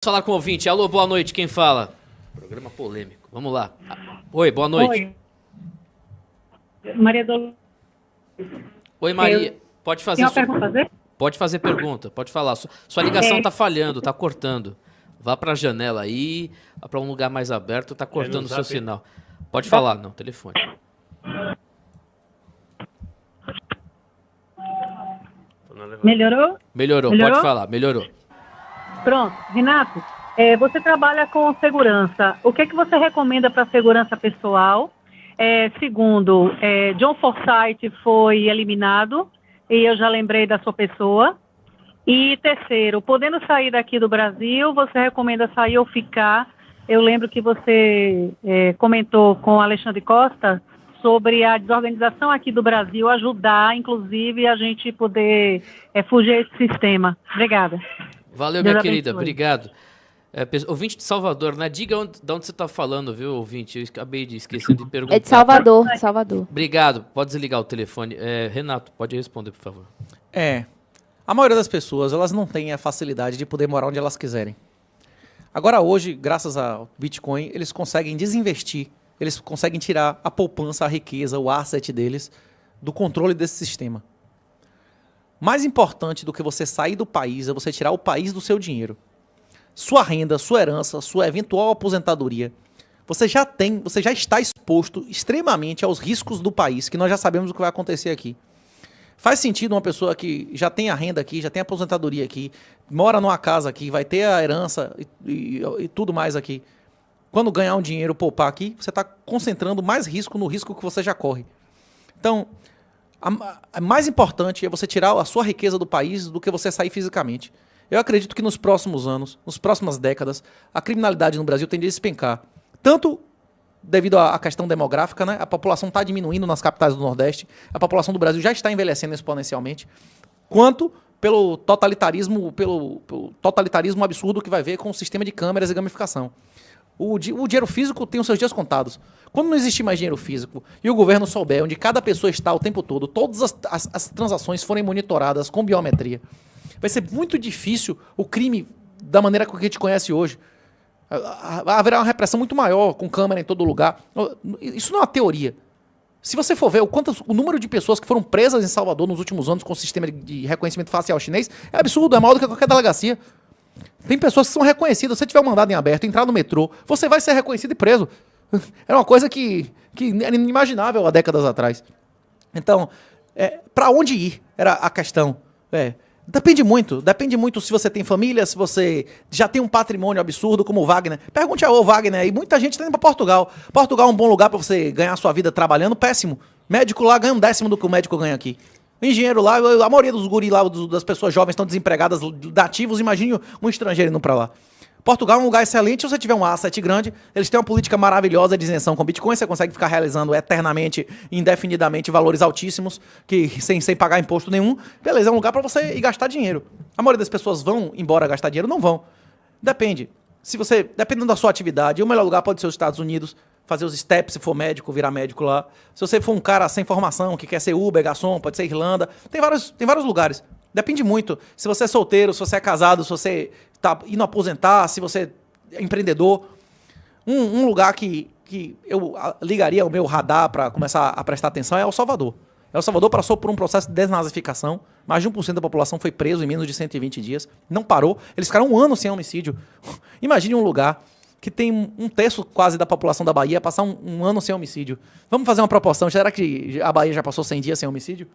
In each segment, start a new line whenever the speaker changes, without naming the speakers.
Falar com o ouvinte. Alô, boa noite, quem fala? Programa polêmico. Vamos lá. Oi, boa noite.
Oi, Maria Dolores.
Oi, Maria. Pode fazer
Tem uma pergunta a fazer?
Pode fazer pergunta, pode falar. Sua ligação tá falhando, tá cortando. Vá pra janela aí, vá pra um lugar mais aberto, tá cortando o seu sinal. Pode falar, não, telefone.
Melhorou?
Melhorou, pode falar, melhorou.
Pronto. Renato, você trabalha com segurança. O que é que você recomenda para segurança pessoal? Segundo, John Forsyth foi eliminado, e eu já lembrei da sua pessoa. E terceiro, podendo sair daqui do Brasil, você recomenda sair ou ficar? Eu lembro que você comentou com o Alexandre Costa sobre a desorganização aqui do Brasil ajudar, inclusive, a gente poder fugir desse sistema. Obrigada.
Valeu, minha querida, obrigado. Ouvinte de Salvador, né? Diga de onde você está falando, viu, ouvinte? Eu acabei de esquecendo de perguntar.
É de Salvador, Salvador.
Obrigado, pode desligar o telefone. Renato, pode responder, por favor.
A maioria das pessoas, elas não tem a facilidade de poder morar onde elas quiserem. Agora hoje, graças ao Bitcoin, eles conseguem desinvestir, eles conseguem tirar a poupança, a riqueza, o asset deles do controle desse sistema. Mais importante do que você sair do país é você tirar o país do seu dinheiro. Sua renda, sua herança, sua eventual aposentadoria, você já está exposto extremamente aos riscos do país, que nós já sabemos o que vai acontecer aqui. Faz sentido uma pessoa que já tem a renda aqui, já tem a aposentadoria aqui, mora numa casa aqui, vai ter a herança e tudo mais aqui. Quando ganhar um dinheiro, poupar aqui, você está concentrando mais risco no risco que você já corre. Então, a mais importante é você tirar a sua riqueza do país do que você sair fisicamente. Eu acredito que nos próximos anos, nas próximas décadas, a criminalidade no Brasil tende a despencar. Tanto devido à questão demográfica, né? A população está diminuindo nas capitais do Nordeste, a população do Brasil já está envelhecendo exponencialmente, quanto pelo totalitarismo absurdo que vai ver com o sistema de câmeras e gamificação. O dinheiro físico tem os seus dias contados. Quando não existir mais dinheiro físico e o governo souber onde cada pessoa está o tempo todo, todas as transações forem monitoradas com biometria, vai ser muito difícil o crime da maneira que a gente conhece hoje. Haverá uma repressão muito maior, com câmera em todo lugar. Isso não é uma teoria. Se você for ver o número de pessoas que foram presas em Salvador nos últimos anos com o sistema de reconhecimento facial chinês, é absurdo, é maior do que qualquer delegacia. Tem pessoas que são reconhecidas. Se você tiver um mandado em aberto, entrar no metrô, você vai ser reconhecido e preso. Era uma coisa que era inimaginável há décadas atrás. Então, para onde ir? Era a questão. Depende muito se você tem família, se você já tem um patrimônio absurdo como o Wagner. Pergunte ao Wagner, e muita gente está indo para Portugal. Portugal é um bom lugar para você ganhar sua vida trabalhando, péssimo. Médico lá ganha 1/10 do que o médico ganha aqui. O engenheiro lá, a maioria dos guris lá, das pessoas jovens estão desempregadas, nativos, imagine um estrangeiro indo para lá. Portugal é um lugar excelente, se você tiver um asset grande, eles têm uma política maravilhosa de isenção com Bitcoin, você consegue ficar realizando eternamente, indefinidamente, valores altíssimos, sem pagar imposto nenhum. Beleza, é um lugar para você ir gastar dinheiro. A maioria das pessoas vão embora gastar dinheiro? Não vão. Depende. Dependendo da sua atividade, o melhor lugar pode ser os Estados Unidos, fazer os steps, se for médico, virar médico lá. Se você for um cara sem formação, que quer ser Uber, garçom, pode ser Irlanda, tem vários lugares. Depende muito. Se você é solteiro, se você é casado, se você está indo aposentar, se você é empreendedor. Um lugar que eu ligaria o meu radar para começar a prestar atenção é El Salvador. El Salvador passou por um processo de desnazificação. Mais de 1% da população foi preso em menos de 120 dias. Não parou. Eles ficaram um ano sem homicídio. Imagine um lugar que tem 1/3 quase da população da Bahia passar um ano sem homicídio. Vamos fazer uma proporção. Será que a Bahia já passou 100 dias sem homicídio?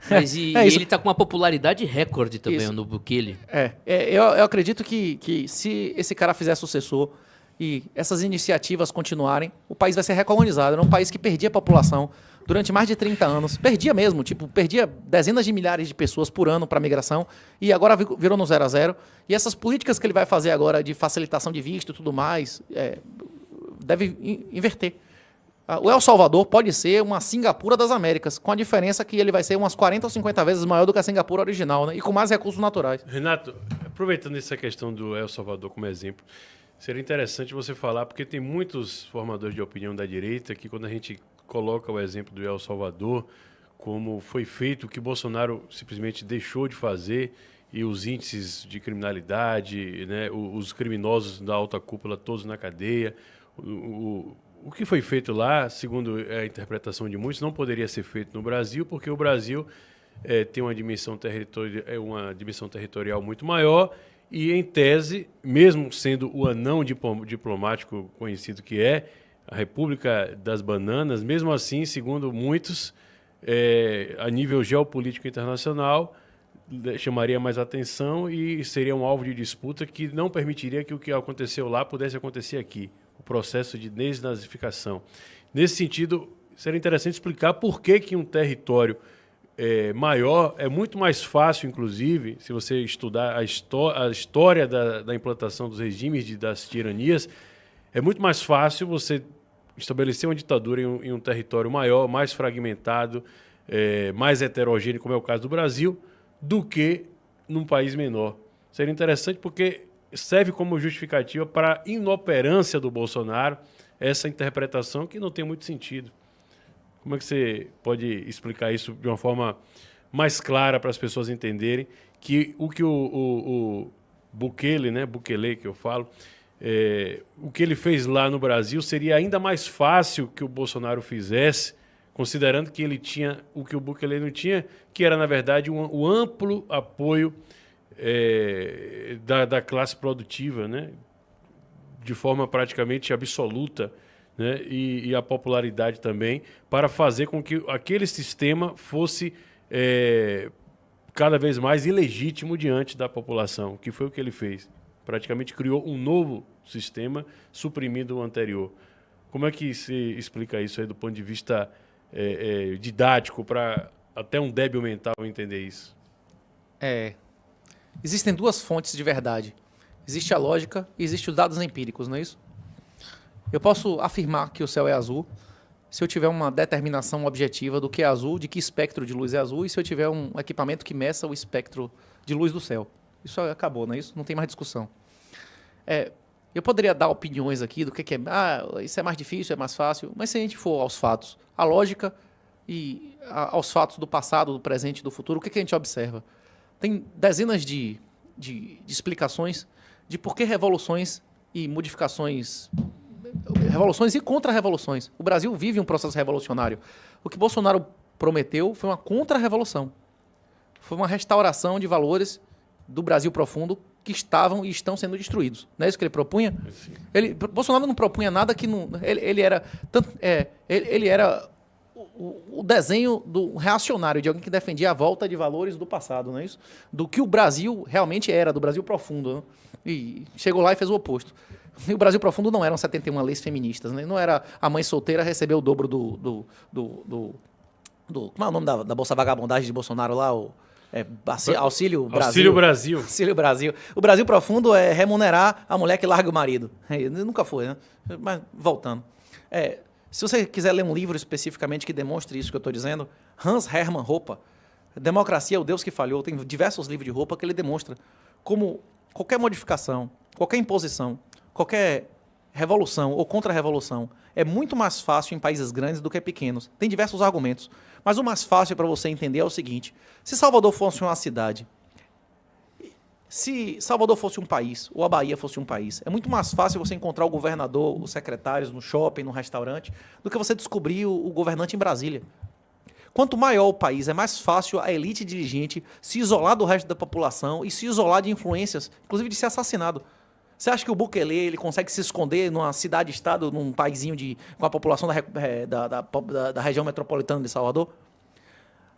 Mas ele tá com uma popularidade recorde também, no Bukele.
Eu acredito que se esse cara fizer sucessor e essas iniciativas continuarem, o país vai ser recolonizado. Era um país que perdia população durante mais de 30 anos. Perdia mesmo, perdia dezenas de milhares de pessoas por ano para a migração e agora virou no 0 a 0. E essas políticas que ele vai fazer agora de facilitação de visto e tudo mais, deve inverter. O El Salvador pode ser uma Singapura das Américas, com a diferença que ele vai ser umas 40 ou 50 vezes maior do que a Singapura original, né? E com mais recursos naturais.
Renato, aproveitando essa questão do El Salvador como exemplo, seria interessante você falar, porque tem muitos formadores de opinião da direita que quando a gente coloca o exemplo do El Salvador, como foi feito, o que Bolsonaro simplesmente deixou de fazer e os índices de criminalidade, né, os criminosos da alta cúpula todos na cadeia. O que foi feito lá, segundo a interpretação de muitos, não poderia ser feito no Brasil, porque o Brasil tem uma dimensão territorial muito maior e, em tese, mesmo sendo o anão diplomático conhecido que é, a República das Bananas, mesmo assim, segundo muitos, a nível geopolítico internacional, chamaria mais atenção e seria um alvo de disputa que não permitiria que o que aconteceu lá pudesse acontecer aqui, o processo de desnazificação. Nesse sentido, seria interessante explicar por que um território maior é muito mais fácil, inclusive, se você estudar a história da implantação dos regimes, das tiranias, é muito mais fácil você estabelecer uma ditadura em um território maior, mais fragmentado, mais heterogêneo, como é o caso do Brasil, do que num país menor. Seria interessante porque serve como justificativa para a inoperância do Bolsonaro essa interpretação que não tem muito sentido. Como é que você pode explicar isso de uma forma mais clara para as pessoas entenderem que o Bukele, né, Bukele que eu falo, o que ele fez lá no Brasil seria ainda mais fácil que o Bolsonaro fizesse, considerando que ele tinha o que o Bukele não tinha, que era, na verdade, o amplo apoio da classe produtiva, né, de forma praticamente absoluta, né, e a popularidade também, para fazer com que aquele sistema fosse cada vez mais ilegítimo diante da população, que foi o que ele fez. Praticamente criou um novo sistema, suprimindo o anterior. Como é que se explica isso aí do ponto de vista didático, para até um débil mental entender isso?
Existem duas fontes de verdade. Existe a lógica e existem os dados empíricos, não é isso? Eu posso afirmar que o céu é azul se eu tiver uma determinação objetiva do que é azul, de que espectro de luz é azul, e se eu tiver um equipamento que meça o espectro de luz do céu. Isso acabou, não é isso? Não tem mais discussão. Eu poderia dar opiniões aqui do que é... isso é mais difícil, é mais fácil, mas se a gente for aos fatos, a lógica e aos fatos do passado, do presente e do futuro, o que a gente observa? Tem dezenas de explicações de por que revoluções e modificações... revoluções e contra-revoluções. O Brasil vive um processo revolucionário. O que Bolsonaro prometeu foi uma contra-revolução. Foi uma restauração de valores do Brasil profundo que estavam e estão sendo destruídos. Não é isso que ele propunha? Bolsonaro não propunha nada que não... Ele era o desenho do reacionário, de alguém que defendia a volta de valores do passado, não é isso? Do que o Brasil realmente era, do Brasil profundo. Né? E chegou lá e fez o oposto. E o Brasil profundo não eram 71 leis feministas, né? Não era a mãe solteira receber o dobro do como é o nome da Bolsa Vagabundagem de Bolsonaro lá? Auxílio Brasil.
Auxílio Brasil.
Auxílio Brasil. O Brasil profundo é remunerar a mulher que larga o marido. Nunca foi, né? Mas, voltando. Se você quiser ler um livro especificamente que demonstre isso que eu estou dizendo, Hans Hermann Hoppe, Democracia é o Deus que Falhou, tem diversos livros de Hoppe que ele demonstra como qualquer modificação, qualquer imposição, qualquer revolução ou contra-revolução é muito mais fácil em países grandes do que pequenos. Tem diversos argumentos, mas o mais fácil para você entender é o seguinte: se Salvador fosse uma cidade, se Salvador fosse um país, ou a Bahia fosse um país, é muito mais fácil você encontrar o governador, os secretários no shopping, no restaurante, do que você descobrir o governante em Brasília. Quanto maior o país, é mais fácil a elite dirigente se isolar do resto da população e se isolar de influências, inclusive de ser assassinado. Você acha que o Bukele ele consegue se esconder numa cidade-estado, num paizinho com a população da região metropolitana de Salvador?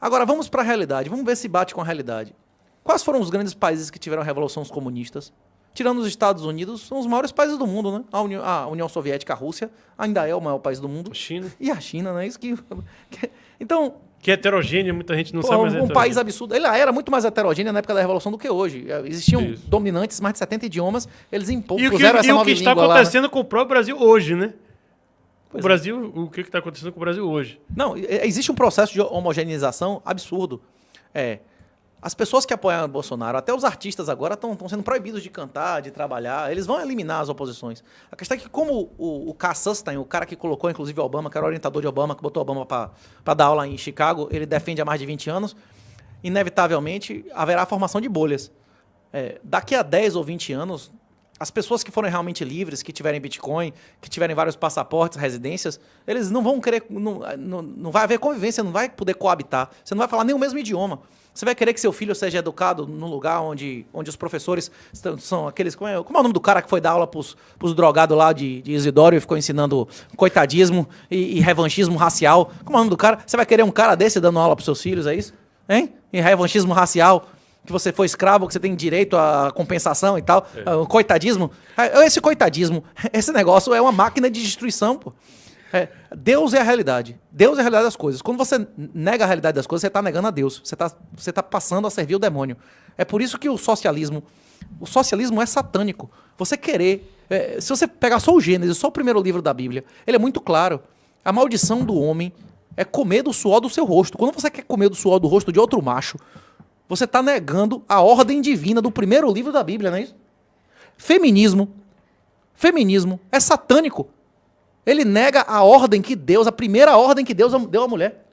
Agora, vamos para a realidade. Vamos ver se bate com a realidade. Quais foram os grandes países que tiveram revoluções comunistas? Tirando os Estados Unidos, são os maiores países do mundo, né? A União Soviética, a Rússia, ainda é o maior país do mundo.
A China.
E a China, né? Isso que... Então...
Que é heterogênea, muita gente não sabe, mas
um país absurdo. Ele era muito mais heterogêneo na época da Revolução do que hoje. Existiam dominantes, mais de 70 idiomas, eles puseram essa nova língua lá. E o que está
acontecendo com o próprio Brasil hoje, né? O que está acontecendo com o Brasil hoje?
Não, existe um processo de homogeneização absurdo. As pessoas que apoiam o Bolsonaro, até os artistas agora estão sendo proibidos de cantar, de trabalhar, eles vão eliminar as oposições. A questão é que como o Cass Sunstein, o cara que colocou inclusive o Obama, que era o orientador de Obama, que botou o Obama para dar aula em Chicago, ele defende há mais de 20 anos, inevitavelmente haverá a formação de bolhas. daqui a 10 ou 20 anos, as pessoas que forem realmente livres, que tiverem Bitcoin, que tiverem vários passaportes, residências, eles não vão querer, não vai haver convivência, não vai poder coabitar. Você não vai falar nem o mesmo idioma. Você vai querer que seu filho seja educado num lugar onde os professores são aqueles... Como é o nome do cara que foi dar aula pros drogados lá de Isidório e ficou ensinando coitadismo e revanchismo racial? Como é o nome do cara? Você vai querer um cara desse dando aula pros seus filhos, é isso? Hein? E revanchismo racial, que você foi escravo, que você tem direito à compensação e tal. O coitadismo. Esse coitadismo, esse negócio é uma máquina de destruição, pô. Deus é a realidade. Deus é a realidade das coisas. Quando você nega a realidade das coisas, você está negando a Deus. Você tá passando a servir o demônio. É por isso que o socialismo é satânico. Você querer... se você pegar só o Gênesis, só o primeiro livro da Bíblia, ele é muito claro. A maldição do homem é comer do suor do seu rosto. Quando você quer comer do suor do rosto de outro macho, você está negando a ordem divina do primeiro livro da Bíblia, não é isso? Feminismo é satânico. Ele nega a ordem que Deus, a primeira ordem que Deus deu à mulher.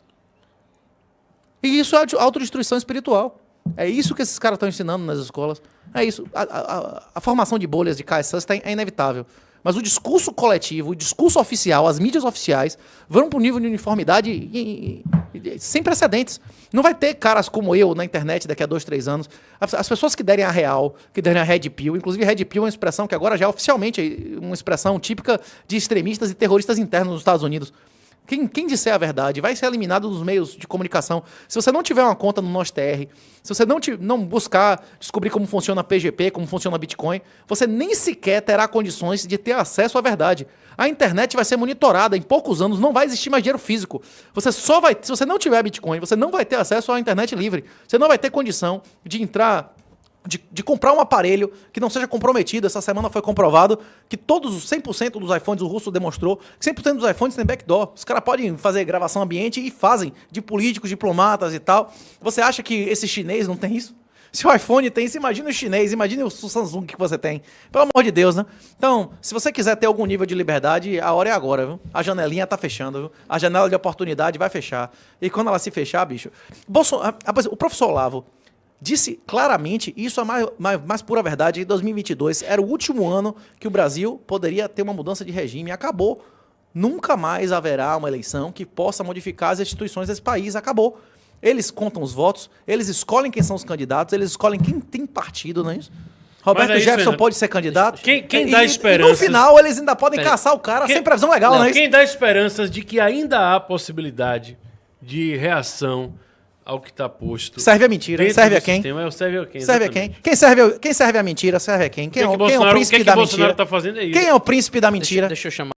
E isso é autodestruição espiritual. É isso que esses caras estão ensinando nas escolas. É isso. A formação de bolhas de KSS é inevitável. Mas o discurso coletivo, o discurso oficial, as mídias oficiais vão para um nível de uniformidade sem precedentes. Não vai ter caras como eu na internet daqui a 2, 3 anos. As pessoas que derem a real, que derem a Red Pill, inclusive Red Pill é uma expressão que agora já é oficialmente uma expressão típica de extremistas e terroristas internos nos Estados Unidos. Quem disser a verdade vai ser eliminado dos meios de comunicação. Se você não tiver uma conta no NosTR, se você não buscar descobrir como funciona PGP, como funciona Bitcoin, você nem sequer terá condições de ter acesso à verdade. A internet vai ser monitorada. Em poucos anos não vai existir mais dinheiro físico. Se você não tiver Bitcoin, você não vai ter acesso à internet livre. Você não vai ter condição de entrar... De comprar um aparelho que não seja comprometido. Essa semana foi comprovado que 100% dos iPhones, o russo demonstrou, que 100% dos iPhones tem backdoor. Os caras podem fazer gravação ambiente e fazem, de políticos, diplomatas e tal. Você acha que esse chinês não tem isso? Se o iPhone tem isso, imagina o chinês, imagina o Samsung que você tem. Pelo amor de Deus, né? Então, se você quiser ter algum nível de liberdade, a hora é agora, viu? A janelinha tá fechando, viu? A janela de oportunidade vai fechar. E quando ela se fechar, bicho... O professor Olavo disse claramente, isso é mais pura verdade, em 2022 era o último ano que o Brasil poderia ter uma mudança de regime. Acabou. Nunca mais haverá uma eleição que possa modificar as instituições desse país. Acabou. Eles contam os votos, eles escolhem quem são os candidatos, eles escolhem quem tem partido, não é isso? Roberto Jefferson pode ser candidato.
Quem dá esperanças...
E no final eles ainda podem caçar o cara sem previsão legal, não é isso?
Quem dá esperanças de que ainda há possibilidade de reação ao que está posto.
Serve a mentira. Serve a quem?
Serve a quem?
Serve a quem? Quem serve a mentira? Serve a quem? Quem é o príncipe da mentira?
O que Bolsonaro está fazendo é isso.
Quem é o príncipe da mentira?
Deixa eu chamar.